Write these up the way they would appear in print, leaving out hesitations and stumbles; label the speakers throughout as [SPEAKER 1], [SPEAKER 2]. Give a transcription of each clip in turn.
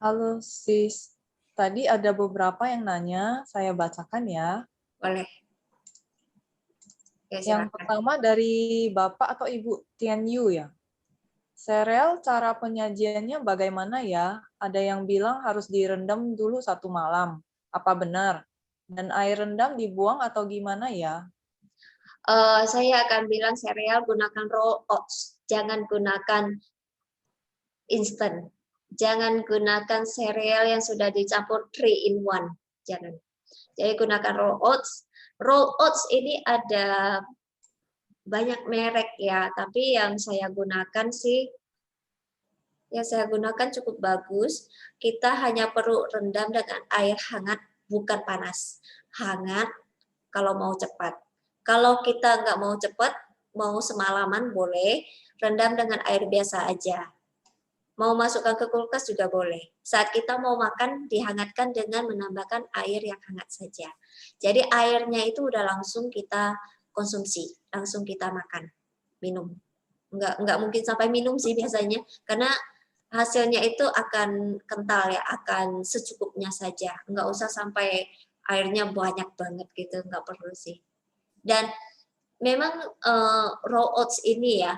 [SPEAKER 1] Halo sis, tadi ada beberapa yang nanya, saya bacakan ya.
[SPEAKER 2] Boleh. Ya,
[SPEAKER 1] Yang
[SPEAKER 2] silakan.
[SPEAKER 1] pertama dari Bapak atau Ibu Tian Yu ya. Sereal cara penyajiannya bagaimana ya? Ada yang bilang harus direndam dulu 1 malam. Apa benar? Dan air rendam dibuang atau gimana ya?
[SPEAKER 2] Saya akan bilang sereal gunakan raw oats, jangan gunakan instant. Jangan gunakan sereal yang sudah dicampur 3 in 1. Jangan. Jadi gunakan raw oats. Raw oats ini ada banyak merek ya, tapi yang saya gunakan sih, yang saya gunakan cukup bagus. Kita hanya perlu rendam dengan air hangat, bukan panas. Hangat kalau mau cepat. Kalau kita nggak mau cepat, mau semalaman boleh, rendam dengan air biasa aja. Mau masukkan ke kulkas juga boleh. Saat kita mau makan, dihangatkan dengan menambahkan air yang hangat saja. Jadi airnya itu udah langsung kita konsumsi, langsung kita makan, minum. Nggak mungkin sampai minum sih biasanya, karena hasilnya itu akan kental ya, akan secukupnya saja. Nggak usah sampai airnya banyak banget gitu, nggak perlu sih. Dan memang raw oats ini ya,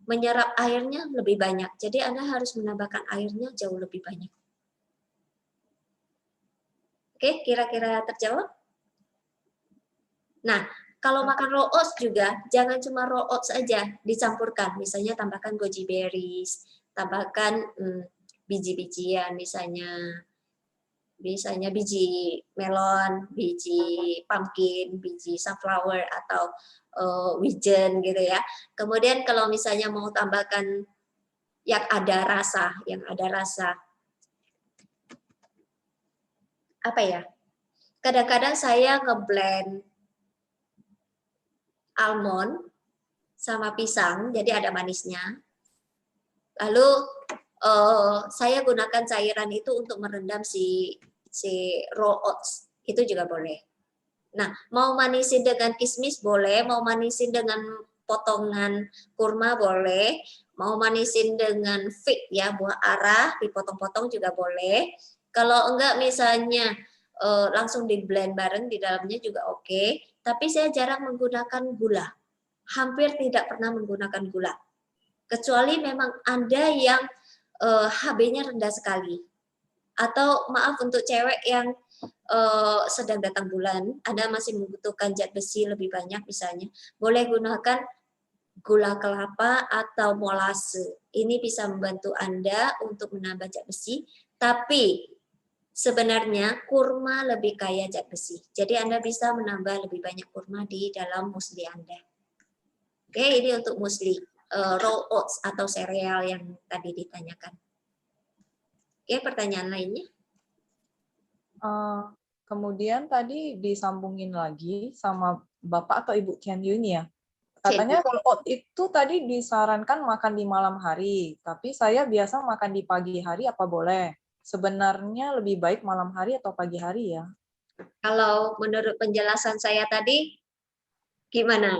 [SPEAKER 2] menyerap airnya lebih banyak. Jadi Anda harus menambahkan airnya jauh lebih banyak. Oke, kira-kira terjawab? Nah, kalau makan raw oats juga, jangan cuma raw oats saja dicampurkan. Misalnya tambahkan goji berries, tambahkan biji-bijian, misalnya biji melon, biji pumpkin, biji sunflower atau wijen gitu ya. Kemudian kalau misalnya mau tambahkan yang ada rasa apa ya? Kadang-kadang saya ngeblend almond sama pisang, jadi ada manisnya. Lalu saya gunakan cairan itu untuk merendam si raw oats, itu juga boleh. Nah, mau manisin dengan kismis boleh, mau manisin dengan potongan kurma boleh, mau manisin dengan fig ya, buah arah dipotong-potong juga boleh. Kalau enggak misalnya langsung di blend bareng di dalamnya juga oke. Tapi saya jarang menggunakan gula, hampir tidak pernah menggunakan gula. Kecuali memang Anda yang HB-nya rendah sekali. Atau maaf untuk cewek yang sedang datang bulan, Anda masih membutuhkan zat besi lebih banyak misalnya, boleh gunakan gula kelapa atau molase. Ini bisa membantu Anda untuk menambah zat besi, tapi sebenarnya kurma lebih kaya zat besi. Jadi Anda bisa menambah lebih banyak kurma di dalam musli Anda. Oke, ini untuk musli raw oats atau sereal yang tadi ditanyakan. Oke, pertanyaan lainnya?
[SPEAKER 1] Kemudian tadi disambungin lagi sama Bapak atau Ibu Tian Yu ini ya. Katanya roll out itu tadi disarankan makan di malam hari, tapi saya biasa makan di pagi hari, apa boleh? Sebenarnya lebih baik malam hari atau pagi hari ya?
[SPEAKER 2] Kalau menurut penjelasan saya tadi, gimana?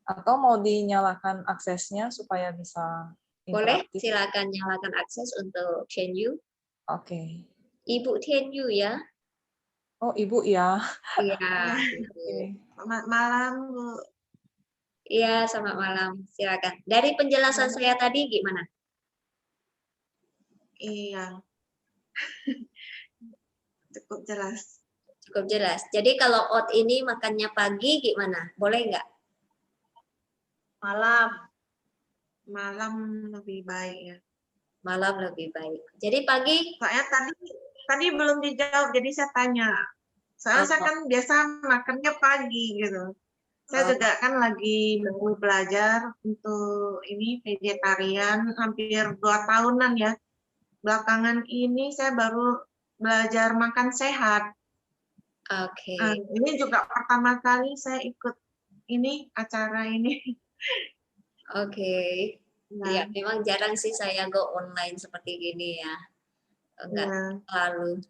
[SPEAKER 1] Atau mau dinyalakan aksesnya supaya bisa
[SPEAKER 2] Boleh,
[SPEAKER 1] interaktif?
[SPEAKER 2] silakan nyalakan akses untuk Tianyu.
[SPEAKER 1] Oke.
[SPEAKER 2] Ibu Tianyu ya.
[SPEAKER 1] Oh, Ibu ya.
[SPEAKER 2] Iya.
[SPEAKER 1] Oke.
[SPEAKER 3] Selamat malam, Bu.
[SPEAKER 2] Iya, selamat malam. Silakan. Dari penjelasan saya tadi gimana?
[SPEAKER 3] Iya, cukup jelas.
[SPEAKER 2] Cukup jelas. Jadi kalau oat ini makannya pagi gimana? Boleh nggak?
[SPEAKER 3] Malam. Malam lebih baik ya.
[SPEAKER 2] Malam lebih baik. Jadi pagi?
[SPEAKER 3] Soalnya tadi belum dijawab, jadi saya tanya. Soalnya saya kan biasa makannya pagi gitu. Saya juga kan lagi belajar untuk ini vegetarian hampir 2 tahunan ya. Belakangan ini saya baru belajar makan sehat.
[SPEAKER 2] Oke.
[SPEAKER 3] Ini juga pertama kali saya ikut ini acara ini.
[SPEAKER 2] Oke.
[SPEAKER 3] Nah,
[SPEAKER 2] Ya, memang jarang sih saya go online seperti gini ya. Enggak terlalu.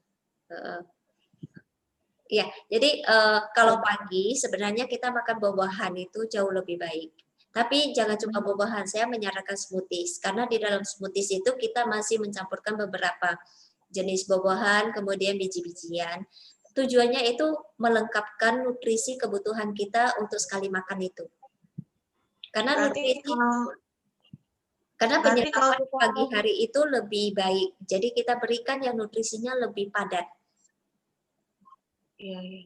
[SPEAKER 2] Ya, jadi kalau pagi sebenarnya kita makan buah-buahan itu jauh lebih baik. Tapi jangan cuma buah-buahan, saya menyarankan smoothies. Karena di dalam smoothies itu kita masih mencampurkan beberapa jenis buah-buahan, kemudian biji-bijian. Tujuannya itu melengkapkan nutrisi kebutuhan kita untuk sekali makan itu. Karena
[SPEAKER 3] Berarti
[SPEAKER 2] nutrisi,
[SPEAKER 3] kalau
[SPEAKER 2] karena
[SPEAKER 3] berarti kalau
[SPEAKER 2] penyerapan
[SPEAKER 3] kita
[SPEAKER 2] pagi hari itu lebih baik. Jadi kita berikan yang nutrisinya lebih padat.
[SPEAKER 3] iya, iya.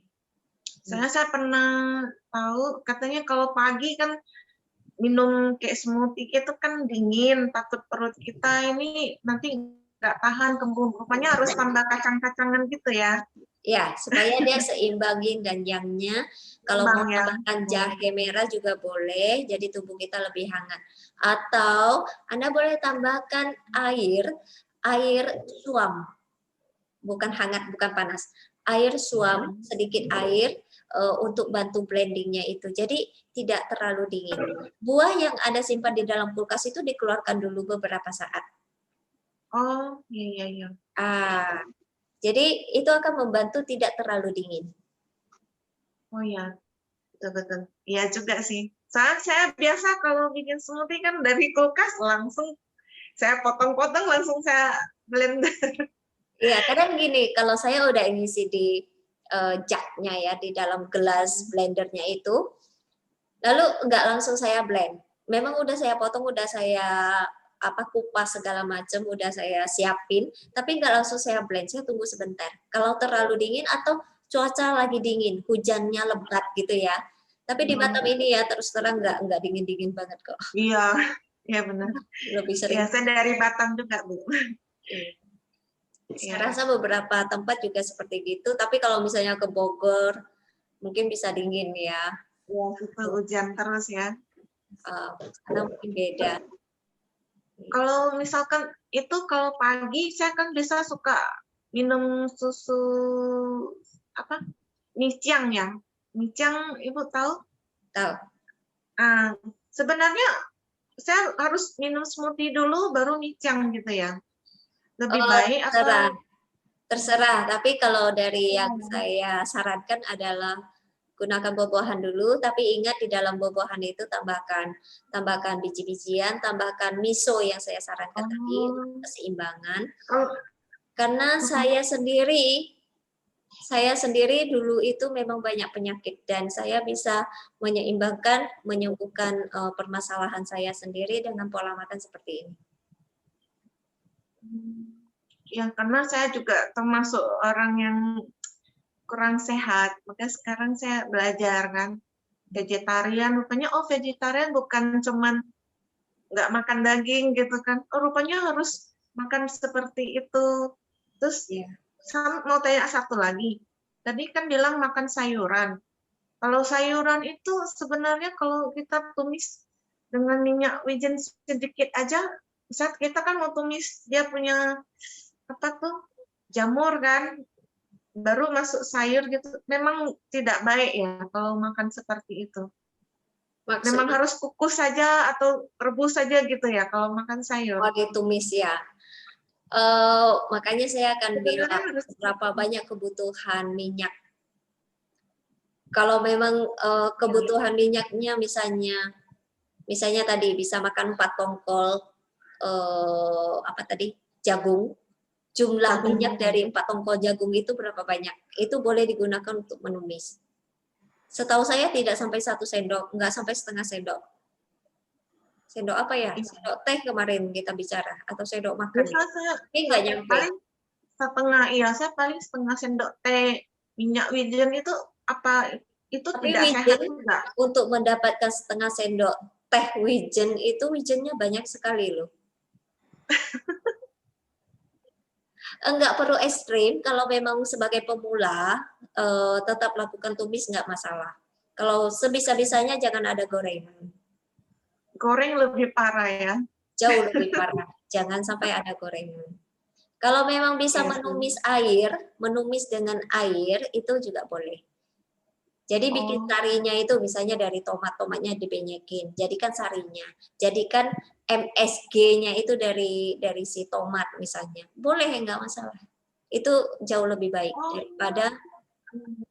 [SPEAKER 3] Saya pernah tahu katanya kalau pagi kan minum kayak smoothie itu kan dingin, takut perut kita ini nanti nggak tahan kembung. Rupanya harus tambah kacang-kacangan gitu ya.
[SPEAKER 2] Ya, supaya dia seimbang yin dan yang-nya. Kalau mau
[SPEAKER 3] Bang ya.
[SPEAKER 2] tambahkan jahe merah juga boleh, jadi tubuh kita lebih hangat. Atau Anda boleh tambahkan air suam, bukan hangat, bukan panas. Air suam, sedikit air untuk bantu blendingnya itu. Jadi tidak terlalu dingin. Buah yang Anda simpan di dalam kulkas itu dikeluarkan dulu beberapa saat.
[SPEAKER 3] Oh, iya, iya, iya.
[SPEAKER 2] Jadi itu akan membantu tidak terlalu dingin.
[SPEAKER 3] Oh iya, betul-betul. Iya juga sih. Saya biasa kalau bikin smoothie kan dari kulkas langsung saya potong-potong langsung saya blender.
[SPEAKER 2] Iya, kadang gini, kalau saya udah ngisi di jugnya ya, di dalam gelas blendernya itu, lalu nggak langsung saya blend. Memang udah saya potong, udah saya kupas segala macam, udah saya siapin, tapi nggak langsung saya blend, saya tunggu sebentar. Kalau terlalu dingin atau cuaca lagi dingin, hujannya lebat gitu ya. Tapi di Batam ini ya terus terang nggak dingin-dingin banget kok.
[SPEAKER 3] Iya, iya benar.
[SPEAKER 2] Lebih sering.
[SPEAKER 3] Iya, saya dari Batam juga, Bu.
[SPEAKER 2] Saya rasa beberapa tempat juga seperti gitu, tapi kalau misalnya ke Bogor, mungkin bisa dingin ya.
[SPEAKER 3] Ya, itu hujan terus ya.
[SPEAKER 2] Karena mungkin beda.
[SPEAKER 3] Kalau misalkan itu kalau pagi saya kan bisa suka minum susu apa? Micang ya. Micang Ibu tahu?
[SPEAKER 2] Tahu.
[SPEAKER 3] Sebenarnya saya harus minum smoothie dulu baru micang gitu ya. Lebih baik atau
[SPEAKER 2] terserah, tapi kalau dari yang saya sarankan adalah gunakan buah-buahan dulu, tapi ingat di dalam buah-buahan itu tambahkan biji-bijian, tambahkan miso yang saya sarankan tadi untuk keseimbangan. Karena saya sendiri dulu itu memang banyak penyakit dan saya bisa menyembuhkan permasalahan saya sendiri dengan pola makan seperti ini.
[SPEAKER 3] Ya, karena saya juga termasuk orang yang kurang sehat, makanya sekarang saya belajar kan vegetarian. Rupanya vegetarian bukan cuman nggak makan daging gitu kan, rupanya harus makan seperti itu. Terus mau tanya satu lagi, tadi kan bilang makan sayuran. Kalau sayuran itu sebenarnya kalau kita tumis dengan minyak wijen sedikit aja, saat kita kan mau tumis dia punya jamur kan, baru masuk sayur gitu, memang tidak baik ya kalau makan seperti itu. Memang harus kukus saja atau rebus saja gitu ya kalau makan sayur.
[SPEAKER 2] Oh, ditumis ya. Makanya saya akan bilang berapa banyak kebutuhan minyak. Kalau memang kebutuhan minyaknya misalnya tadi bisa makan 4 tongkol jagung. Jumlah minyak dari 4 tongkol jagung itu berapa banyak? Itu boleh digunakan untuk menumis. Setahu saya tidak sampai 1 sendok, enggak sampai setengah sendok. Sendok apa ya? Sendok teh kemarin kita bicara atau sendok makan. Ini enggak nyampe.
[SPEAKER 3] Paling setengah, saya paling setengah sendok teh. Minyak wijen itu apa? Itu
[SPEAKER 2] tapi
[SPEAKER 3] tidak sehat juga.
[SPEAKER 2] Untuk mendapatkan setengah sendok teh wijen itu wijennya banyak sekali loh. Enggak perlu ekstrim, kalau memang sebagai pemula tetap lakukan tumis enggak masalah. Kalau sebisa-bisanya jangan ada gorengan.
[SPEAKER 3] Goreng lebih parah ya.
[SPEAKER 2] Jauh lebih parah. Jangan sampai ada gorengan. Kalau memang bisa menumis dengan air itu juga boleh. Jadi bikin sarinya itu misalnya dari tomatnya dibenyekin, jadikan sarinya. Jadikan MSG-nya itu dari si tomat misalnya. Boleh, enggak masalah. Itu jauh lebih baik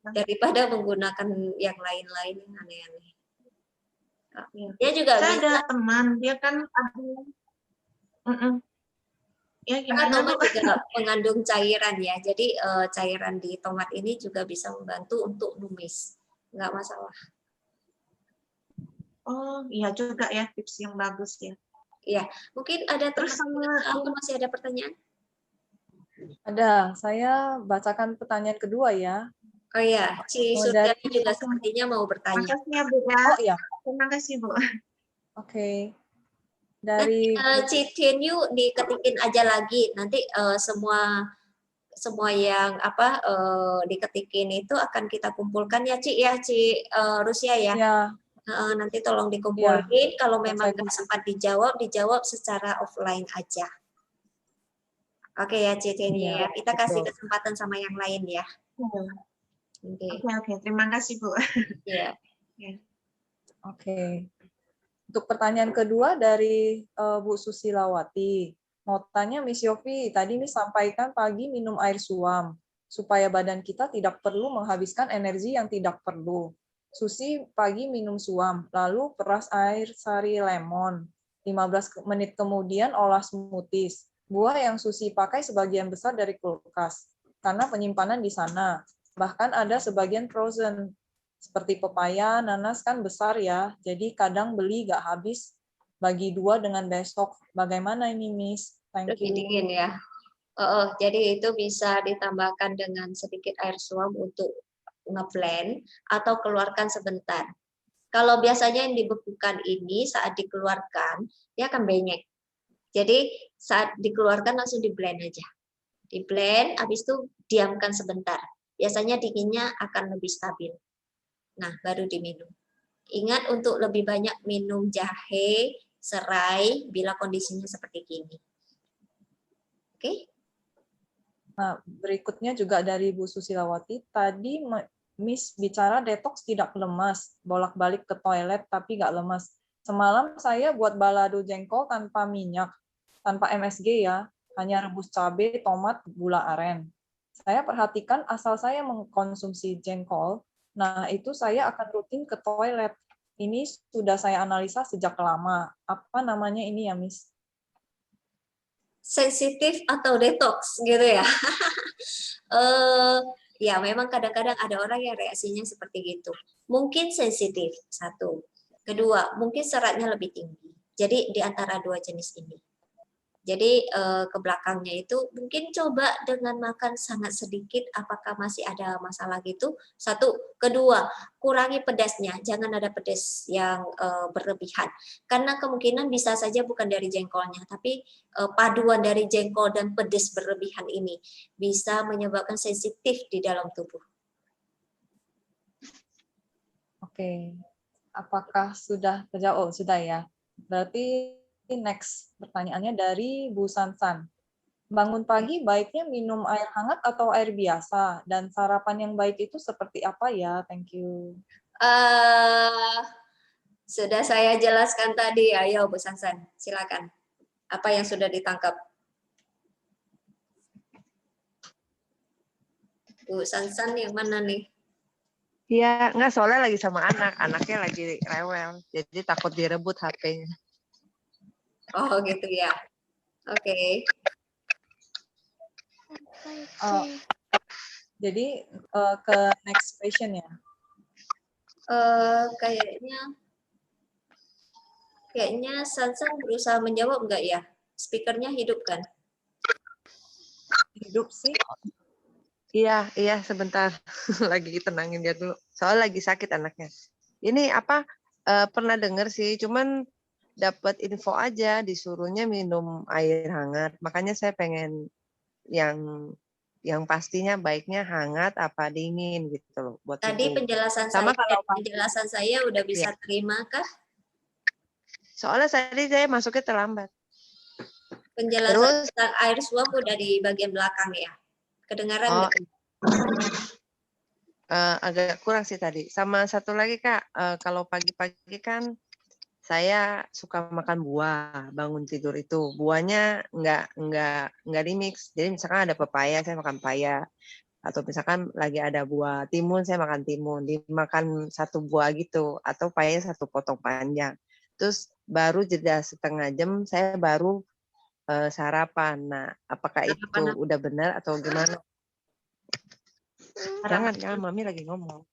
[SPEAKER 2] daripada menggunakan yang lain-lain yang aneh-aneh.
[SPEAKER 3] Iya.
[SPEAKER 2] Dia juga
[SPEAKER 3] Saya
[SPEAKER 2] bisa,
[SPEAKER 3] ada teman, dia kan ada, ya
[SPEAKER 2] karena
[SPEAKER 3] gimana
[SPEAKER 2] tomat
[SPEAKER 3] Bu?
[SPEAKER 2] juga mengandung cairan ya. Jadi cairan di tomat ini juga bisa membantu untuk numis. Nggak masalah.
[SPEAKER 3] Oh iya juga ya, tips yang bagus ya.
[SPEAKER 2] Iya, mungkin ada
[SPEAKER 3] Terus
[SPEAKER 2] teman
[SPEAKER 3] sama
[SPEAKER 2] atau masih ada pertanyaan?
[SPEAKER 1] Ada, saya bacakan pertanyaan kedua ya.
[SPEAKER 2] Oh iya, Ci
[SPEAKER 1] Dari,
[SPEAKER 2] Surtiani juga sepertinya mau bertanya.
[SPEAKER 3] makasih ya Bu ya.
[SPEAKER 1] oh iya,
[SPEAKER 3] Terima kasih Bu.
[SPEAKER 1] oke.
[SPEAKER 2] Nanti
[SPEAKER 1] Dari
[SPEAKER 2] Ci Tienyu diketikin aja lagi. Nanti semua yang diketikin itu akan kita kumpulkan ya Ci ya, Ci Rusia ya.
[SPEAKER 1] ya,
[SPEAKER 2] Nanti tolong
[SPEAKER 1] ya,
[SPEAKER 2] dikumpulin. Kalau memang
[SPEAKER 1] saya
[SPEAKER 2] nggak sempat dijawab secara offline aja. Oke ya Ci Tienyu
[SPEAKER 1] ya,
[SPEAKER 2] ya. Kita kasih
[SPEAKER 1] betul.
[SPEAKER 2] kesempatan sama yang lain ya.
[SPEAKER 3] Oke,
[SPEAKER 2] Oke.
[SPEAKER 3] oke. Terima kasih Bu.
[SPEAKER 2] Ya.
[SPEAKER 1] Oke. Untuk pertanyaan kedua dari Bu Susilawati. Mau tanya Miss Yofi, tadi Miss sampaikan pagi minum air suam supaya badan kita tidak perlu menghabiskan energi yang tidak perlu. Susi pagi minum suam, lalu peras air sari lemon. 15 menit kemudian olah smoothies. Buah yang Susi pakai sebagian besar dari kulkas karena penyimpanan di sana. Bahkan ada sebagian frozen. Seperti pepaya, nanas kan besar ya, jadi kadang beli nggak habis, bagi 2 dengan besok. Bagaimana ini, Miss? Thank
[SPEAKER 2] Lebih
[SPEAKER 1] you.
[SPEAKER 2] dingin ya. Jadi itu bisa ditambahkan dengan sedikit air suam untuk ngeblend atau keluarkan sebentar. Kalau biasanya yang dibekukan ini saat dikeluarkan dia akan benyek. Jadi saat dikeluarkan langsung di blend aja. Di blend, habis itu diamkan sebentar. Biasanya dinginnya akan lebih stabil. Nah, baru diminum. Ingat untuk lebih banyak minum jahe, serai bila kondisinya seperti ini. Oke?
[SPEAKER 1] Nah, berikutnya juga dari Bu Susilawati, tadi Miss bicara detox tidak lemas, bolak-balik ke toilet tapi nggak lemas. Semalam saya buat balado jengkol tanpa minyak, tanpa MSG ya, hanya rebus cabai, tomat, gula aren. Saya perhatikan asal saya mengkonsumsi jengkol, nah itu saya akan rutin ke toilet. Ini sudah saya analisa sejak lama. Apa namanya ini ya, Miss?
[SPEAKER 2] Sensitif atau detox gitu ya. Ya memang kadang-kadang ada orang yang reaksinya seperti gitu. Mungkin sensitif, satu. Kedua, mungkin seratnya lebih tinggi. Jadi di antara dua jenis ini. Jadi ke belakangnya itu mungkin coba dengan makan sangat sedikit apakah masih ada masalah gitu. Satu, kedua, kurangi pedasnya, jangan ada pedas yang berlebihan. Karena kemungkinan bisa saja bukan dari jengkolnya, tapi paduan dari jengkol dan pedas berlebihan ini bisa menyebabkan sensitif di dalam tubuh.
[SPEAKER 1] Oke. Apakah sudah terjawab? Oh, sudah ya. Berarti next pertanyaannya dari Bu Sansan. Bangun pagi baiknya minum air hangat atau air biasa? Dan sarapan yang baik itu seperti apa ya? Thank you.
[SPEAKER 2] Sudah saya jelaskan tadi, ayo Bu Sansan, silakan. Apa yang sudah ditangkap? Bu Sansan yang mana nih?
[SPEAKER 4] Iya, enggak soalnya lagi sama anak. Anaknya lagi rewel. Jadi takut direbut HP-nya.
[SPEAKER 2] Oh gitu ya. Oke.
[SPEAKER 1] Jadi ke next question ya.
[SPEAKER 2] Kayaknya Sansan berusaha menjawab enggak ya? Speakernya hidup kan?
[SPEAKER 1] Hidup sih.
[SPEAKER 4] Iya, sebentar. Lagi tenangin dia dulu. Soalnya lagi sakit anaknya. Ini apa? Pernah dengar sih, cuman dapat info aja disuruhnya minum air hangat. Makanya saya pengen yang pastinya baiknya hangat apa dingin gitu loh buat
[SPEAKER 2] Tadi
[SPEAKER 4] tubuh.
[SPEAKER 2] penjelasan
[SPEAKER 4] Sama
[SPEAKER 2] saya,
[SPEAKER 4] kalau
[SPEAKER 2] penjelasan saya udah bisa terima kah?
[SPEAKER 4] soalnya tadi saya masuknya terlambat.
[SPEAKER 2] Penjelasan tentang air suam udah di bagian belakang ya. Kedengaran nggak?
[SPEAKER 4] Agak kurang sih tadi. Sama satu lagi Kak, kalau pagi-pagi kan saya suka makan buah bangun tidur itu. Buahnya nggak di mix. Jadi misalkan ada pepaya, saya makan pepaya. Atau misalkan lagi ada buah timun, saya makan timun, dimakan 1 buah gitu, atau payahnya 1 potong panjang. Terus baru jeda setengah jam saya baru sarapan. Nah, apakah itu
[SPEAKER 2] Sarapan
[SPEAKER 4] udah benar atau gimana?
[SPEAKER 2] Sarapan.
[SPEAKER 4] Jangan, Mami lagi ngomong.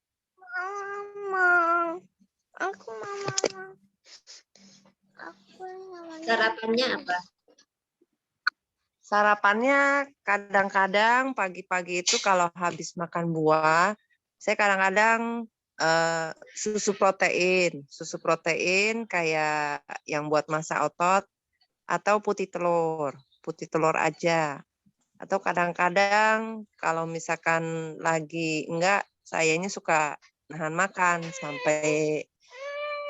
[SPEAKER 4] Aku mama.
[SPEAKER 2] Sarapannya apa?
[SPEAKER 4] Sarapannya kadang-kadang pagi-pagi itu kalau habis makan buah, saya kadang-kadang susu protein kayak yang buat masak otot atau putih telur aja. Atau kadang-kadang kalau misalkan lagi enggak, sayanya suka nahan makan sampai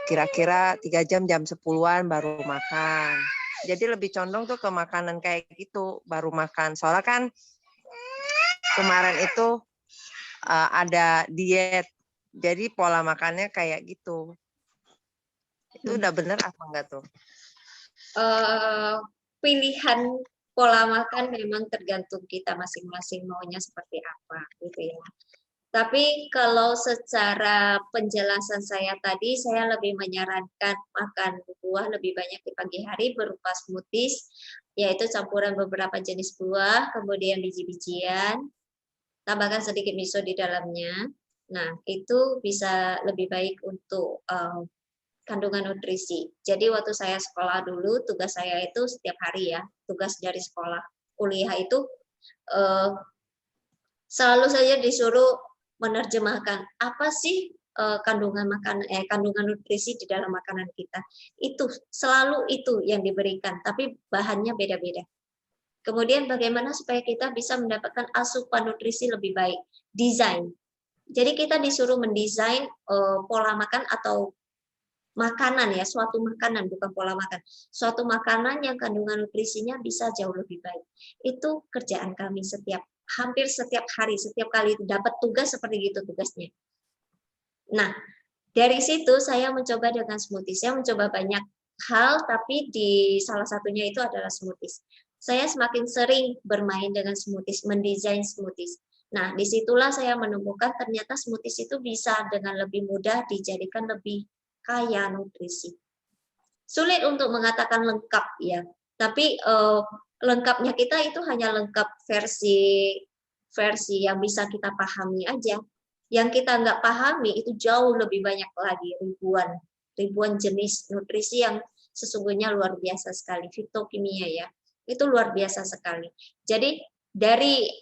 [SPEAKER 4] kira-kira 3 jam 10-an baru makan. Jadi lebih condong tuh ke makanan kayak gitu, baru makan. Soalnya kan kemarin itu ada diet, jadi pola makannya kayak gitu. Itu udah bener apa enggak tuh?
[SPEAKER 2] Pilihan pola makan memang tergantung kita masing-masing maunya seperti apa gitu ya. Tapi kalau secara penjelasan saya tadi, saya lebih menyarankan makan buah lebih banyak di pagi hari berupa smoothies, yaitu campuran beberapa jenis buah, kemudian biji-bijian, tambahkan sedikit miso di dalamnya. Nah, itu bisa lebih baik untuk kandungan nutrisi. Jadi waktu saya sekolah dulu, tugas saya itu setiap hari ya, tugas dari sekolah kuliah itu selalu saja disuruh menerjemahkan apa sih kandungan nutrisi di dalam makanan kita. Itu selalu itu yang diberikan, tapi bahannya beda-beda. Kemudian bagaimana supaya kita bisa mendapatkan asupan nutrisi lebih baik? Desain. Jadi kita disuruh mendesain pola makan atau makanan ya, suatu makanan bukan pola makan. Suatu makanan yang kandungan nutrisinya bisa jauh lebih baik. Itu kerjaan kami hampir setiap hari, setiap kali dapat tugas seperti gitu tugasnya. Nah, dari situ saya mencoba dengan smoothies. Saya mencoba banyak hal, tapi di salah satunya itu adalah smoothies. Saya semakin sering bermain dengan smoothies, mendesain smoothies. Nah, disitulah saya menemukan ternyata smoothies itu bisa dengan lebih mudah dijadikan lebih kaya nutrisi. Sulit untuk mengatakan lengkap ya, tapi lengkapnya kita itu hanya lengkap versi yang bisa kita pahami aja. Yang kita nggak pahami itu jauh lebih banyak lagi, ribuan jenis nutrisi yang sesungguhnya luar biasa sekali, fitokimia ya, itu luar biasa sekali. Jadi dari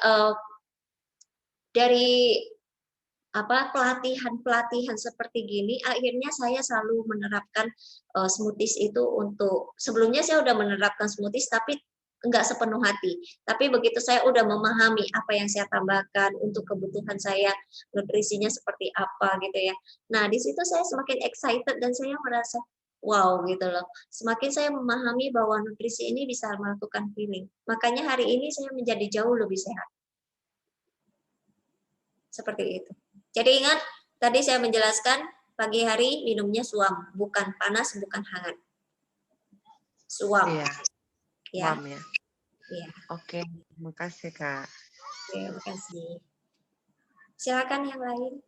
[SPEAKER 2] pelatihan seperti gini, akhirnya saya selalu menerapkan smoothies itu untuk, sebelumnya saya udah menerapkan smoothies tapi enggak sepenuh hati. Tapi begitu saya udah memahami apa yang saya tambahkan untuk kebutuhan saya, nutrisinya seperti apa gitu ya. Nah, di situ saya semakin excited dan saya merasa wow gitu loh. Semakin saya memahami bahwa nutrisi ini bisa melakukan healing. Makanya hari ini saya menjadi jauh lebih sehat. Seperti itu. Jadi ingat, tadi saya menjelaskan pagi hari minumnya suam, bukan panas, bukan hangat. Suam.
[SPEAKER 4] Iya.
[SPEAKER 2] Ya.
[SPEAKER 4] Suam ya.
[SPEAKER 2] Iya.
[SPEAKER 4] Oke, terima kasih Kak.
[SPEAKER 2] Terima kasih. Silakan yang lain.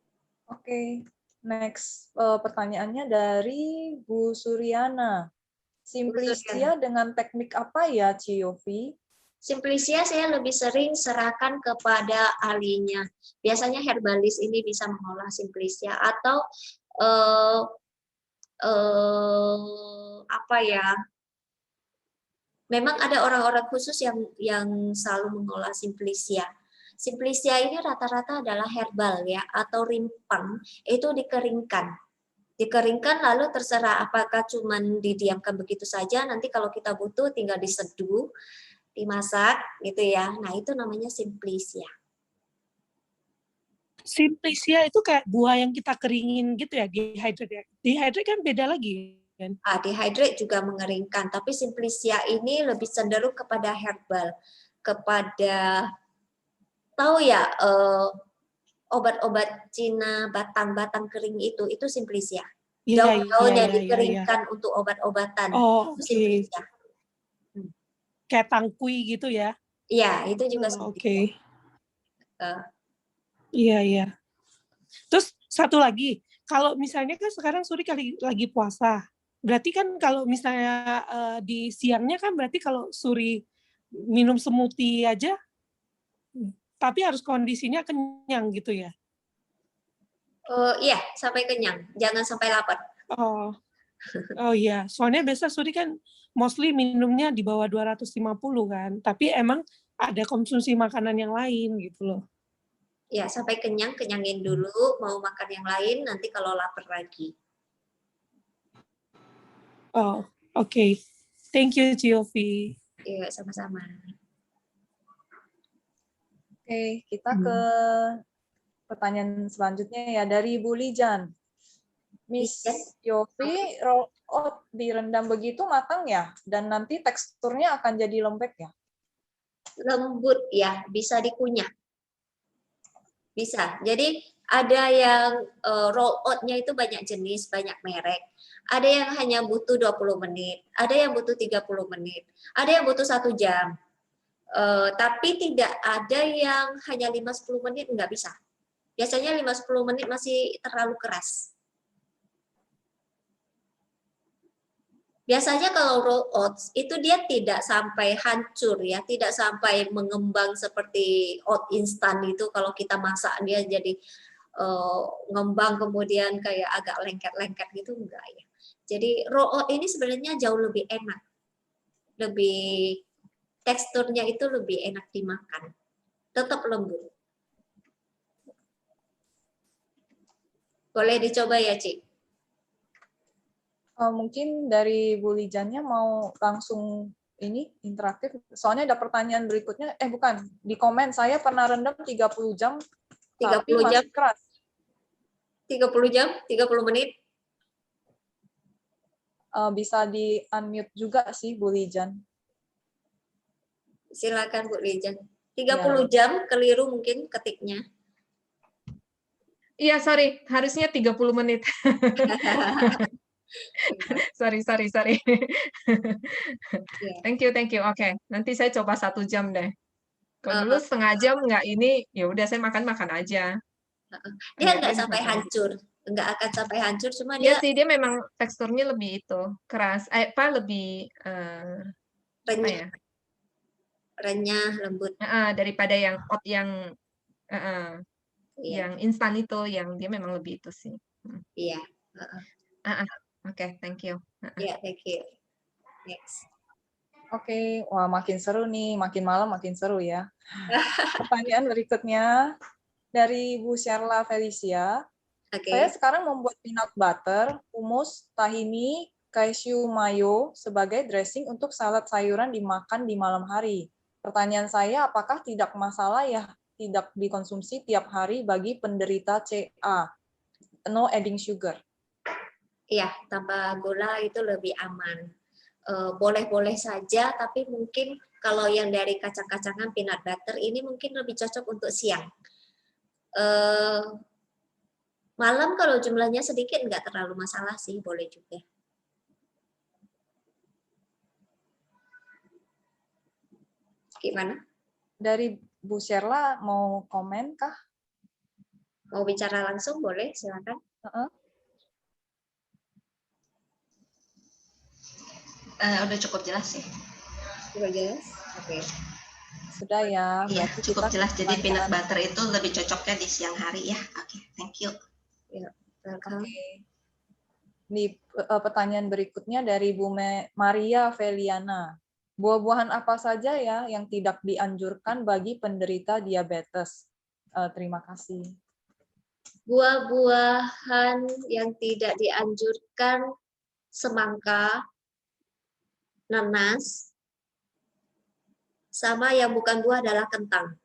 [SPEAKER 1] Oke, next pertanyaannya dari Bu Suryana. Simplisia dengan teknik apa ya, Ciyofi?
[SPEAKER 2] Simplisia saya lebih sering serahkan kepada ahlinya. Biasanya herbalis ini bisa mengolah simplisia atau apa ya? Memang ada orang-orang khusus yang selalu mengolah simplisia. Simplisia ini rata-rata adalah herbal ya atau rimpang, itu dikeringkan. Dikeringkan lalu terserah apakah cuman didiamkan begitu saja, nanti kalau kita butuh tinggal diseduh, dimasak gitu ya. Nah, itu namanya simplisia.
[SPEAKER 5] Simplisia itu kayak buah yang kita keringin gitu ya, dehydrate ya. Dehydrate kan beda lagi kan.
[SPEAKER 2] Dehydrate juga mengeringkan, tapi simplisia ini lebih cenderung kepada herbal, kepada tahu ya obat-obat Cina batang-batang kering itu simplisia. Daun-daunnya dikeringkan untuk obat-obatan.
[SPEAKER 5] Oh,
[SPEAKER 2] itu simplisia.
[SPEAKER 5] Kayak tangkui gitu ya?
[SPEAKER 2] Iya, itu juga
[SPEAKER 5] Oke. Iya, iya. Terus satu lagi, kalau misalnya kan sekarang Suri lagi puasa, berarti kan kalau misalnya di siangnya kan berarti kalau Suri minum smoothie aja, tapi harus kondisinya kenyang gitu ya?
[SPEAKER 2] Iya, sampai kenyang, jangan sampai lapar.
[SPEAKER 5] Oh, oh iya. Soalnya biasa Suri kan mostly minumnya di bawah 250 kan, tapi emang ada konsumsi makanan yang lain gitu loh.
[SPEAKER 2] Ya, sampai kenyang, kenyangin dulu, mau makan yang lain, nanti kalau lapar lagi.
[SPEAKER 5] Oh, oke. Thank you, Giovi.
[SPEAKER 2] Iya, sama-sama.
[SPEAKER 1] Oke, kita ke pertanyaan selanjutnya ya dari Bu Lijan. Miss
[SPEAKER 2] Lijan?
[SPEAKER 1] Yofi, roll out direndam begitu matang ya? Dan nanti teksturnya akan jadi lembek ya?
[SPEAKER 2] Lembut ya, bisa dikunyah. Bisa. Jadi ada yang roll out-nya itu banyak jenis, banyak merek. Ada yang hanya butuh 20 menit, ada yang butuh 30 menit, ada yang butuh 1 jam. Tapi tidak ada yang hanya 5-10 menit, nggak bisa. Biasanya 5-10 menit masih terlalu keras. Biasanya kalau roll oats itu dia tidak sampai hancur ya, tidak sampai mengembang seperti oat instan itu. Kalau kita masak dia jadi ngembang kemudian kayak agak lengket-lengket gitu, enggak ya. Jadi roll oat ini sebenarnya jauh lebih enak, lebih teksturnya itu lebih enak dimakan, tetap lembut. Boleh dicoba ya, Cik.
[SPEAKER 1] Mungkin dari Bu Lijannya mau langsung ini interaktif. Soalnya ada pertanyaan berikutnya. Bukan. Di komen, saya pernah rendam 30 jam,
[SPEAKER 2] 30
[SPEAKER 1] tapi
[SPEAKER 2] jam,
[SPEAKER 1] masih keras.
[SPEAKER 2] 30 jam, 30 menit.
[SPEAKER 1] Bisa di-unmute juga sih, Bu Lijan.
[SPEAKER 2] Silakan Bu Lijan. 30 jam keliru mungkin ketiknya.
[SPEAKER 6] Iya, sorry. Harusnya 30 menit. Sorry.
[SPEAKER 2] Yeah.
[SPEAKER 6] Thank you. Oke, nanti saya coba 1 jam deh. Kalau dulu setengah jam nggak ini, ya udah saya makan aja.
[SPEAKER 2] Dia nggak sampai hancur, nggak akan sampai hancur, cuma
[SPEAKER 6] Iya
[SPEAKER 2] dia
[SPEAKER 6] sih, dia memang teksturnya lebih itu keras, lebih apa ya?
[SPEAKER 2] renyah, lembut.
[SPEAKER 6] Daripada yang oat yang
[SPEAKER 2] Iya.
[SPEAKER 6] yang instan itu, yang dia memang lebih itu sih.
[SPEAKER 2] Iya.
[SPEAKER 6] Oke, thank you.
[SPEAKER 2] Iya, thank you. Next.
[SPEAKER 1] Oke, wah makin seru nih, makin malam makin seru ya. Pertanyaan berikutnya dari Bu Sherla Felicia.
[SPEAKER 2] Oke.
[SPEAKER 1] Saya sekarang membuat peanut butter, hummus, tahini, cashew mayo sebagai dressing untuk salad sayuran dimakan di malam hari. Pertanyaan saya, apakah tidak masalah ya tidak dikonsumsi tiap hari bagi penderita CA? No adding sugar.
[SPEAKER 2] Iya, tanpa gula itu lebih aman. Boleh-boleh saja, tapi mungkin kalau yang dari kacang-kacangan peanut butter ini mungkin lebih cocok untuk siang. Malam kalau jumlahnya sedikit nggak terlalu masalah sih, boleh juga. Gimana?
[SPEAKER 1] Dari Bu Sherla mau komen kah?
[SPEAKER 2] Mau bicara langsung boleh, silakan.
[SPEAKER 7] Udah cukup jelas sih.
[SPEAKER 2] Sudah jelas? Oke.
[SPEAKER 1] Sudah ya.
[SPEAKER 7] Iya, cukup
[SPEAKER 1] kita
[SPEAKER 7] jelas. Jadi peanut butter itu lebih cocoknya di siang hari ya. Oke, thank you.
[SPEAKER 2] Ya,
[SPEAKER 1] Oke. Di pertanyaan berikutnya dari Bu Maria Feliana. Buah-buahan apa saja ya yang tidak dianjurkan bagi penderita diabetes? Terima kasih.
[SPEAKER 2] Buah-buahan yang tidak dianjurkan semangka, nanas, sama yang bukan buah adalah kentang.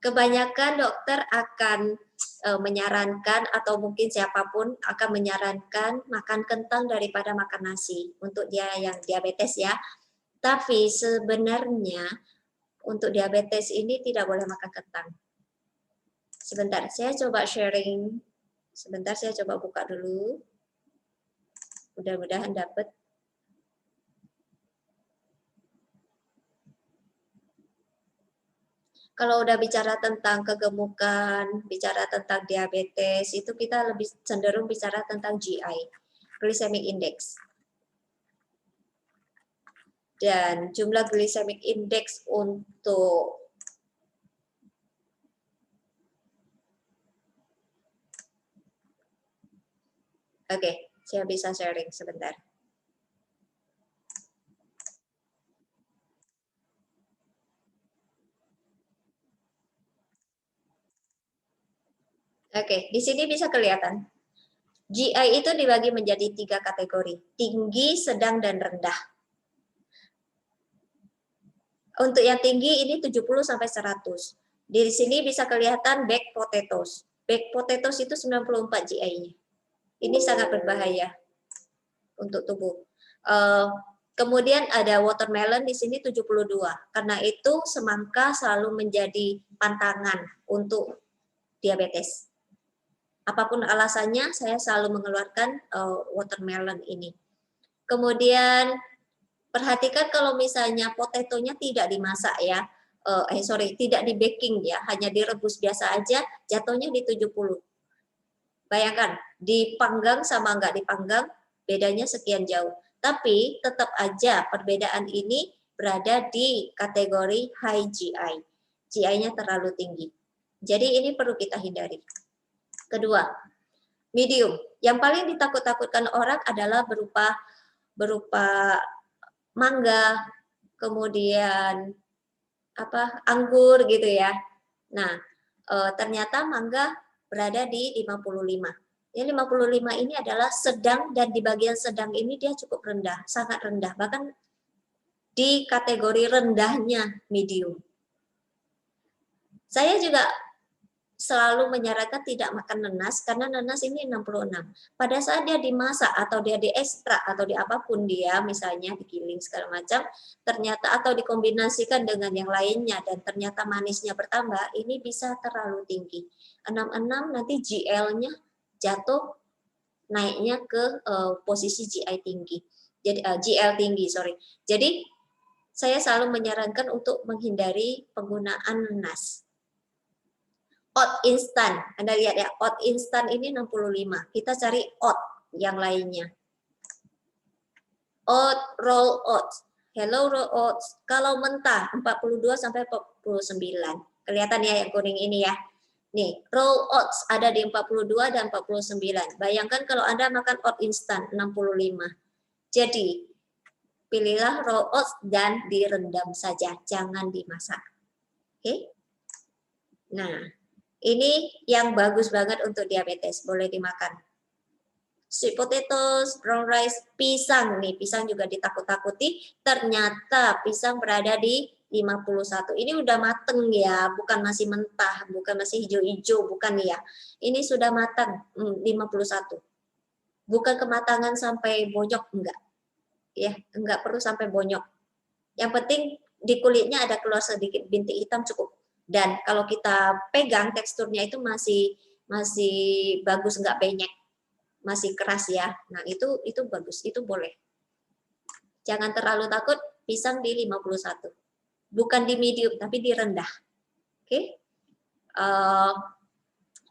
[SPEAKER 2] Kebanyakan dokter akan menyarankan atau mungkin siapapun akan menyarankan makan kentang daripada makan nasi untuk dia yang diabetes ya. Tapi sebenarnya untuk diabetes ini tidak boleh makan kentang. Sebentar, saya coba sharing. Sebentar, saya coba buka dulu. Mudah-mudahan dapat. Kalau udah bicara tentang kegemukan, bicara tentang diabetes, itu kita lebih cenderung bicara tentang GI, glycemic index. Dan jumlah glycemic index untuk Oke, saya bisa sharing sebentar. Oke, di sini bisa kelihatan. GI itu dibagi menjadi 3 kategori, tinggi, sedang, dan rendah. Untuk yang tinggi ini 70-100. Di sini bisa kelihatan baked potatoes. Baked potatoes itu 94 GI-nya. Ini sangat berbahaya untuk tubuh. Kemudian ada watermelon di sini 72. Karena itu semangka selalu menjadi pantangan untuk diabetes. Apapun alasannya, saya selalu mengeluarkan watermelon ini. Kemudian perhatikan kalau misalnya potatonya tidak dimasak ya, tidak di baking ya, hanya direbus biasa aja, jatuhnya di 70. Bayangkan, dipanggang sama nggak dipanggang, bedanya sekian jauh. Tapi tetap aja perbedaan ini berada di kategori high GI. GI-nya terlalu tinggi. Jadi ini perlu kita hindari. Kedua, medium. Yang paling ditakut-takutkan orang adalah berupa mangga, kemudian anggur gitu ya. Nah, ternyata mangga berada di 55. Ya, 55 ini adalah sedang, dan di bagian sedang ini dia cukup rendah, sangat rendah, bahkan di kategori rendahnya medium. Saya juga selalu menyarankan tidak makan nanas, karena nanas ini 66. Pada saat dia dimasak atau dia diekstrak atau di apapun dia, misalnya digiling segala macam, ternyata atau dikombinasikan dengan yang lainnya dan ternyata manisnya bertambah, ini bisa terlalu tinggi. 66 nanti GL-nya jatuh, naiknya ke posisi GI tinggi. Jadi GL tinggi, sorry. Jadi saya selalu menyarankan untuk menghindari penggunaan nanas. Oat instan, Anda lihat ya, oat instan ini 65. Kita cari oat yang lainnya. Oat, roll oats, hello roll oats. Kalau mentah 42-49. Kelihatan ya yang kuning ini ya. Nih, roll oats ada di 42 dan 49. Bayangkan kalau Anda makan oat instan 65. Jadi, pilihlah roll oats dan direndam saja, jangan dimasak. Oke? Nah, ini yang bagus banget untuk diabetes, boleh dimakan. Sweet potatoes, brown rice, pisang nih, pisang juga ditakut-takuti, ternyata pisang berada di 51. Ini udah mateng ya, bukan masih mentah, bukan masih hijau-hijau, bukan ya. Ini sudah matang, 51. Bukan kematangan sampai bonyok, enggak. Ya, enggak perlu sampai bonyok. Yang penting di kulitnya ada keluar sedikit bintik hitam cukup. Dan kalau kita pegang teksturnya itu masih bagus, nggak penyek, masih keras ya. Nah itu bagus, itu boleh. Jangan terlalu takut, pisang di 51. Bukan di medium, tapi di rendah. Oke.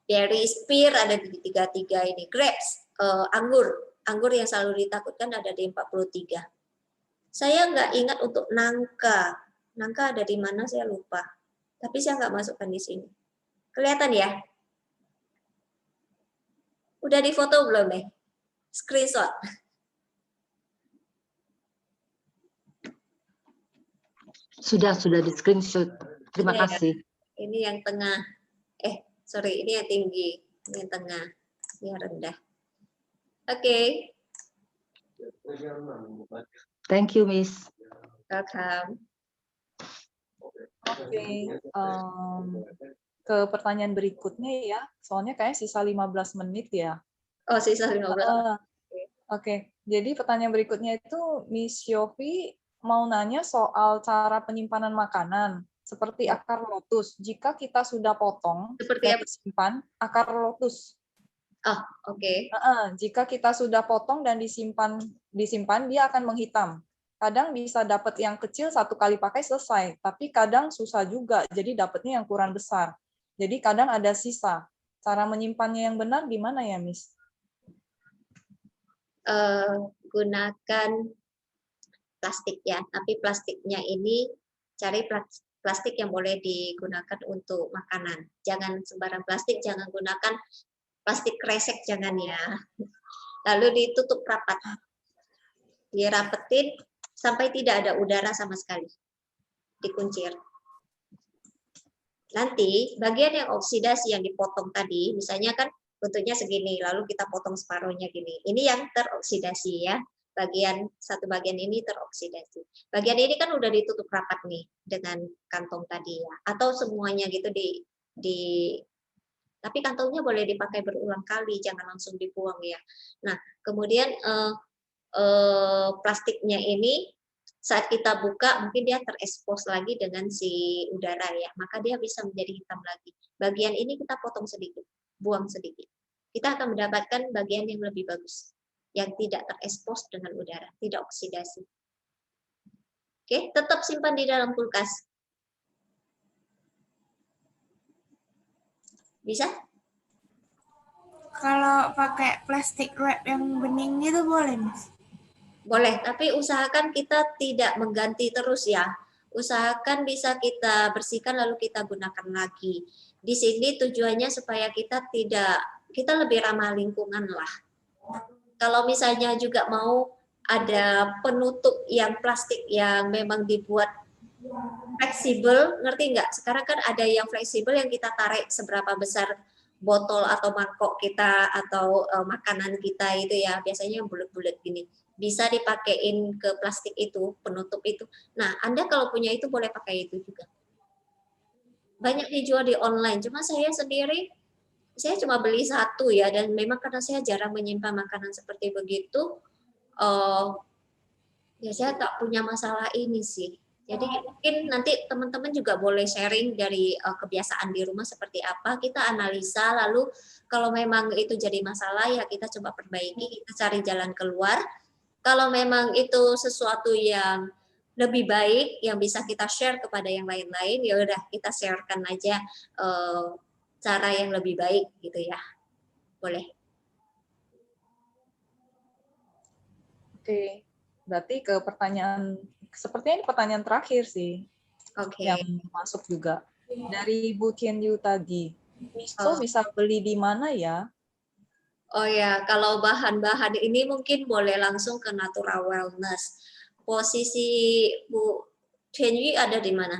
[SPEAKER 2] Berries, pear ada di 33 ini. Grapes, anggur yang selalu ditakutkan ada di 43. Saya nggak ingat untuk nangka. Nangka ada di mana saya lupa. Tapi saya nggak masukkan di sini. Kelihatan ya? Udah difoto belum nih? Screenshot.
[SPEAKER 8] Sudah di screenshot. Terima kasih.
[SPEAKER 2] Ini yang tengah. Sorry, ini yang tinggi. Ini yang tengah. Ini yang rendah. Oke.
[SPEAKER 8] Thank you, Miss.
[SPEAKER 2] Welcome.
[SPEAKER 1] Oke. Ke pertanyaan berikutnya ya. Soalnya kayak sisa 15 menit ya.
[SPEAKER 2] Oh, sisa 15.
[SPEAKER 1] Oke. Jadi pertanyaan berikutnya itu Miss Yofi mau nanya soal cara penyimpanan makanan. Seperti akar lotus. Jika kita sudah potong dan disimpan, akar lotus.
[SPEAKER 2] Oke.
[SPEAKER 1] Jika kita sudah potong dan disimpan, dia akan menghitam. kadang bisa dapat yang kecil 1 kali pakai selesai, tapi kadang susah juga, jadi dapatnya yang ukuran besar. Jadi kadang ada sisa. Cara menyimpannya yang benar gimana ya, Miss?
[SPEAKER 2] Gunakan plastik ya, tapi plastiknya ini cari plastik yang boleh digunakan untuk makanan. Jangan sembarang plastik, jangan gunakan plastik kresek, jangan ya. Lalu ditutup rapat. Dirapetin sampai tidak ada udara sama sekali. Dikuncir. Nanti bagian yang oksidasi yang dipotong tadi, misalnya kan bentuknya segini, lalu kita potong separuhnya gini. Ini yang teroksidasi ya. Satu bagian ini teroksidasi. Bagian ini kan udah ditutup rapat nih dengan kantong tadi ya. Atau semuanya gitu tapi kantongnya boleh dipakai berulang kali, jangan langsung dibuang ya. Nah, kemudian plastiknya ini saat kita buka mungkin dia terekspos lagi dengan si udara ya, maka dia bisa menjadi hitam lagi. Bagian ini kita potong sedikit, buang sedikit. Kita akan mendapatkan bagian yang lebih bagus, yang tidak terekspos dengan udara, tidak oksidasi. Oke, tetap simpan di dalam kulkas. Bisa?
[SPEAKER 9] Kalau pakai plastik wrap yang bening gitu boleh, Mas?
[SPEAKER 2] Boleh, tapi usahakan kita tidak mengganti terus ya. Usahakan bisa kita bersihkan lalu kita gunakan lagi. Di sini tujuannya supaya kita lebih ramah lingkungan lah. Kalau misalnya juga mau ada penutup yang plastik yang memang dibuat fleksibel, ngerti nggak? Sekarang kan ada yang fleksibel yang kita tarik seberapa besar botol atau mangkok kita atau makanan kita itu ya, biasanya yang bulat-bulat gini. Bisa dipakein ke plastik itu, penutup itu. Nah, Anda kalau punya itu boleh pakai itu juga. Banyak dijual di online, cuma saya sendiri, saya cuma beli satu ya, dan memang karena saya jarang menyimpan makanan seperti begitu, ya saya tak punya masalah ini sih. Jadi mungkin nanti teman-teman juga boleh sharing dari kebiasaan di rumah seperti apa, kita analisa, lalu kalau memang itu jadi masalah ya kita coba perbaiki, kita cari jalan keluar. Kalau memang itu sesuatu yang lebih baik yang bisa kita share kepada yang lain-lain, ya udah kita sharekan aja cara yang lebih baik gitu ya. Boleh.
[SPEAKER 1] Oke, berarti ke pertanyaan, sepertinya ini pertanyaan terakhir sih.
[SPEAKER 2] Oke.
[SPEAKER 1] Yang masuk juga. Dari Bu Tian Yu tadi, miso bisa beli di mana ya?
[SPEAKER 2] Oh ya, kalau bahan-bahan ini mungkin boleh langsung ke Natural Wellness. Posisi Bu Tian Yu ada di mana?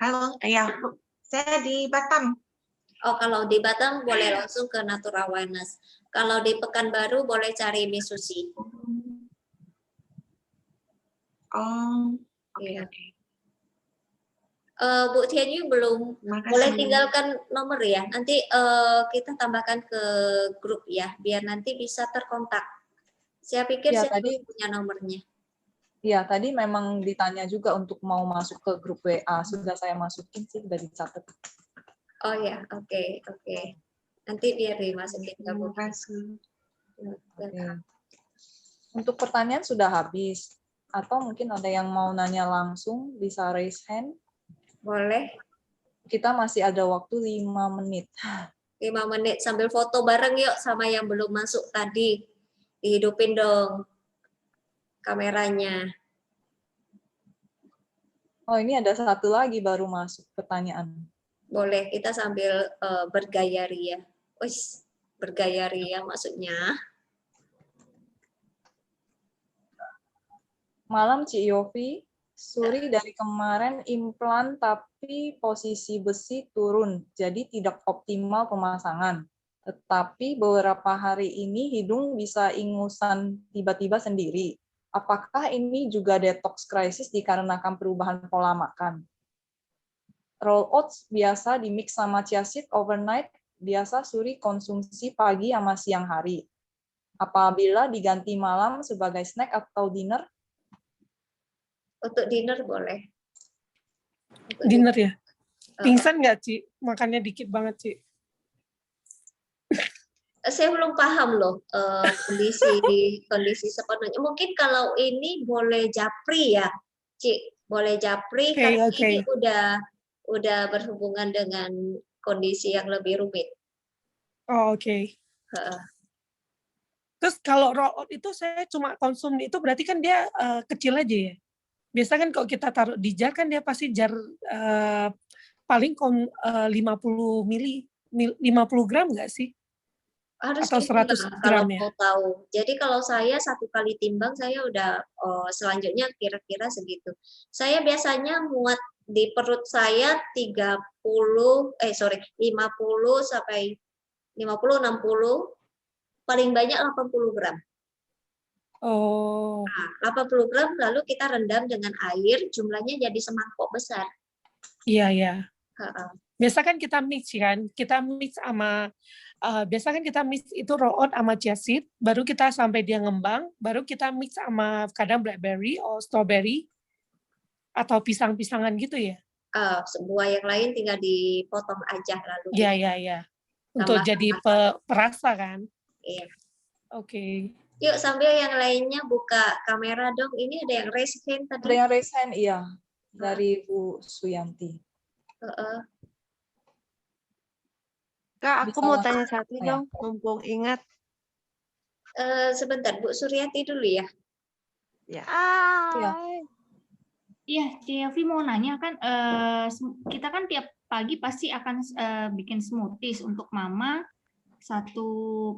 [SPEAKER 3] Halo, ya, saya di Batam.
[SPEAKER 2] Oh, kalau di Batam boleh langsung ke Natural Wellness. Kalau di Pekanbaru boleh cari Misushi.
[SPEAKER 3] Oh, oke,
[SPEAKER 2] Iya.
[SPEAKER 3] oke.
[SPEAKER 2] Bu Tian Yu belum,
[SPEAKER 3] Makasih.
[SPEAKER 2] boleh tinggalkan nomor ya. Nanti kita tambahkan ke grup ya, biar nanti bisa terkontak. Saya pikir
[SPEAKER 1] Ya,
[SPEAKER 2] saya
[SPEAKER 1] tadi
[SPEAKER 2] belum punya nomornya.
[SPEAKER 1] ya, tadi memang ditanya juga untuk mau masuk ke grup WA. Sudah saya masukin sih, sudah dicatat.
[SPEAKER 2] Oh ya, oke. Nanti biar dimasukin ke
[SPEAKER 3] Terima
[SPEAKER 2] grup.
[SPEAKER 3] kasih.
[SPEAKER 1] Oke. Untuk pertanyaan sudah habis. Atau mungkin ada yang mau nanya langsung, bisa raise hand.
[SPEAKER 2] Boleh.
[SPEAKER 1] Kita masih ada waktu 5 menit.
[SPEAKER 2] 5 menit sambil foto bareng yuk sama yang belum masuk tadi. Dihidupin dong kameranya.
[SPEAKER 1] Oh, ini ada satu lagi baru masuk pertanyaan.
[SPEAKER 2] Boleh, kita sambil bergaya ria. Wis, bergaya ria maksudnya.
[SPEAKER 1] Malam Ci Yofi, Suri dari kemarin implan tapi posisi besi turun, jadi tidak optimal pemasangan. Tetapi beberapa hari ini hidung bisa ingusan tiba-tiba sendiri. Apakah ini juga detox crisis dikarenakan perubahan pola makan? Roll oats biasa dimix sama chia seed overnight, biasa Suri konsumsi pagi sama siang hari. Apabila diganti malam sebagai snack atau dinner,
[SPEAKER 2] Untuk dinner boleh. Untuk
[SPEAKER 5] Dinner ya?
[SPEAKER 2] Oh.
[SPEAKER 5] Pingsan nggak, Ci? Makannya dikit banget, Ci.
[SPEAKER 2] Saya belum paham loh kondisi sepenuhnya. Mungkin kalau ini boleh japri ya, Cik, boleh japri
[SPEAKER 5] Oke,
[SPEAKER 2] karena
[SPEAKER 5] oke.
[SPEAKER 2] ini udah berhubungan dengan kondisi yang lebih rumit.
[SPEAKER 5] Oh, oke.
[SPEAKER 2] Heeh.
[SPEAKER 5] Terus kalau roll out itu saya cuma konsum itu berarti kan dia kecil aja ya. Biasa kan kalau kita taruh di jar kan dia pasti jar paling 50 mili 50 gram nggak sih?
[SPEAKER 2] Harus
[SPEAKER 5] Atau
[SPEAKER 2] itulah
[SPEAKER 5] 100
[SPEAKER 2] kalau
[SPEAKER 5] gram ya?
[SPEAKER 2] mau tahu. Jadi kalau saya 1 kali timbang saya udah selanjutnya kira-kira segitu. Saya biasanya muat di perut saya 50 sampai 50 60 paling banyak 80 gram.
[SPEAKER 5] Oh,
[SPEAKER 2] Nah, 80 gram lalu kita rendam dengan air, jumlahnya jadi semangkok besar.
[SPEAKER 5] iya ya.
[SPEAKER 2] Heeh.
[SPEAKER 5] Biasa kan kita mix kan, kita mix sama biasa kan kita mix itu roll out sama chia seed, baru kita sampai dia ngembang, baru kita mix sama kadang blackberry atau strawberry atau pisang-pisangan gitu ya.
[SPEAKER 2] Sebuah yang lain tinggal dipotong aja lalu
[SPEAKER 5] Iya
[SPEAKER 2] kita
[SPEAKER 5] iya iya. Untuk
[SPEAKER 2] tambah
[SPEAKER 5] jadi perasa kan.
[SPEAKER 2] Iya.
[SPEAKER 5] Oke.
[SPEAKER 2] Yuk sambil yang lainnya buka kamera dong. Ini ada yang raise hand
[SPEAKER 1] Ada
[SPEAKER 2] tadi.
[SPEAKER 1] yang raise hand, iya. Dari Bu Suyanti.
[SPEAKER 2] Heeh.
[SPEAKER 4] Kak, aku
[SPEAKER 1] Bisa
[SPEAKER 4] mau
[SPEAKER 1] langsung
[SPEAKER 4] tanya satu
[SPEAKER 1] ya.
[SPEAKER 4] dong, mumpung ingat.
[SPEAKER 2] Sebentar Bu Suryati dulu ya.
[SPEAKER 4] Ya.
[SPEAKER 1] Iya.
[SPEAKER 10] Iya, Cevi mau nanya kan, kita kan tiap pagi pasti akan bikin smoothies untuk mama 1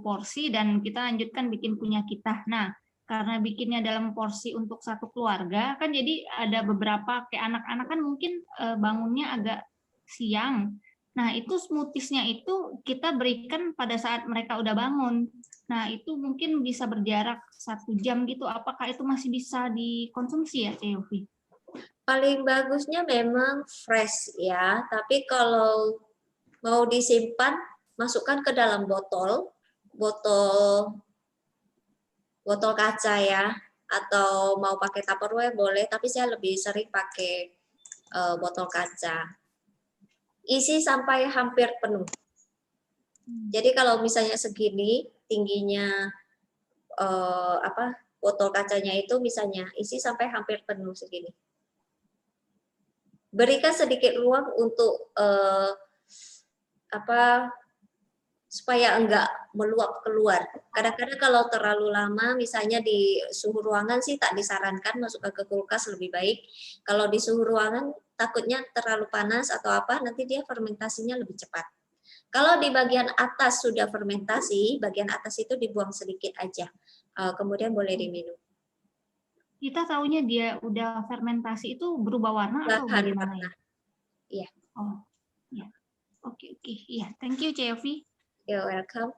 [SPEAKER 10] porsi dan kita lanjutkan bikin punya kita. Nah, karena bikinnya dalam porsi untuk 1 keluarga kan jadi ada beberapa kayak anak-anak kan mungkin bangunnya agak siang. Nah, itu smoothiesnya itu kita berikan pada saat mereka udah bangun. Nah, itu mungkin bisa berjarak 1 jam gitu. Apakah itu masih bisa dikonsumsi ya, Cevi?
[SPEAKER 2] Paling bagusnya memang fresh ya, tapi kalau mau disimpan, masukkan ke dalam botol kaca ya, atau mau pakai Tupperware boleh, tapi saya lebih sering pakai botol kaca. Isi sampai hampir penuh. Jadi kalau misalnya segini tingginya botol kacanya itu misalnya isi sampai hampir penuh segini. Berikan sedikit ruang untuk supaya enggak meluap keluar. Kadang-kadang kalau terlalu lama, misalnya di suhu ruangan sih tak disarankan masuk ke kulkas lebih baik. Kalau di suhu ruangan takutnya terlalu panas atau apa, nanti dia fermentasinya lebih cepat. Kalau di bagian atas sudah fermentasi, bagian atas itu dibuang sedikit aja, kemudian boleh diminum.
[SPEAKER 10] Kita taunya dia udah fermentasi itu berubah warna atau bagaimana ya?
[SPEAKER 2] Iya.
[SPEAKER 10] Oh, ya. Oke. Iya, thank you, Cevi.
[SPEAKER 2] You're welcome.